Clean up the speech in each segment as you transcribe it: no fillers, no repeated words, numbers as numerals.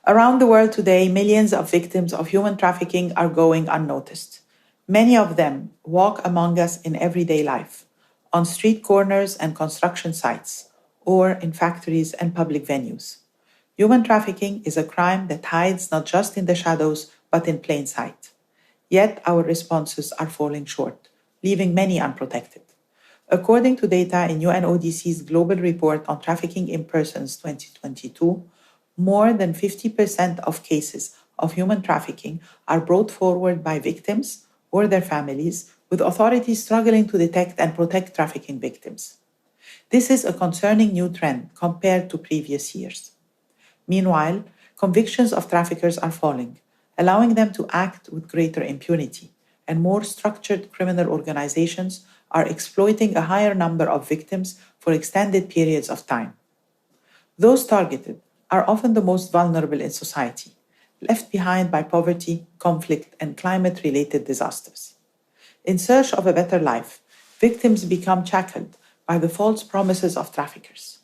Around the world today, millions of victims of human trafficking are going unnoticed. Many of them walk among us in everyday life, on street corners and construction sites, or in factories and public venues. Human trafficking is a crime that hides not just in the shadows, but in plain sight. Yet our responses are falling short, leaving many unprotected. According to data in UNODC's Global Report on Trafficking in Persons 2022, more than 50% of cases of human trafficking are brought forward by victims or their families, with authorities struggling to detect and protect trafficking victims. This is a concerning new trend compared to previous years. Meanwhile, convictions of traffickers are falling, allowing them to act with greater impunity, and more structured criminal organizations are exploiting a higher number of victims for extended periods of time. Those targeted are often the most vulnerable in society, left behind by poverty, conflict, and climate-related disasters. In search of a better life, victims become shackled by the false promises of traffickers.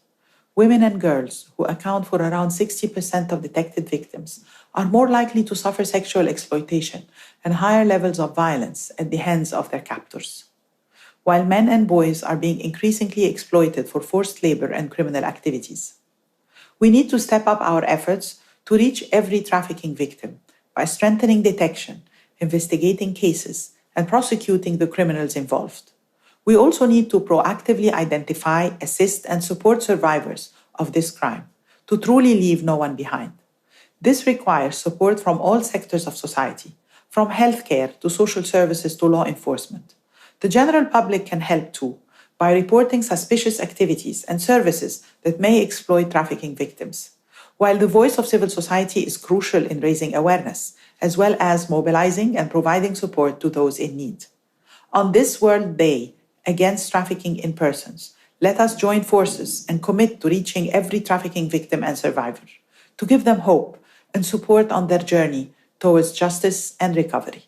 Women and girls, who account for around 60% of detected victims, are more likely to suffer sexual exploitation and higher levels of violence at the hands of their captors. While men and boys are being increasingly exploited for forced labor and criminal activities. We need to step up our efforts to reach every trafficking victim by strengthening detection, investigating cases, and prosecuting the criminals involved. We also need to proactively identify, assist, and support survivors of this crime to truly leave no one behind. This requires support from all sectors of society, from healthcare to social services to law enforcement. The general public can help too, by reporting suspicious activities and services that may exploit trafficking victims, while the voice of civil society is crucial in raising awareness, as well as mobilizing and providing support to those in need. On this World Day against trafficking in persons, let us join forces and commit to reaching every trafficking victim and survivor, to give them hope and support on their journey towards justice and recovery.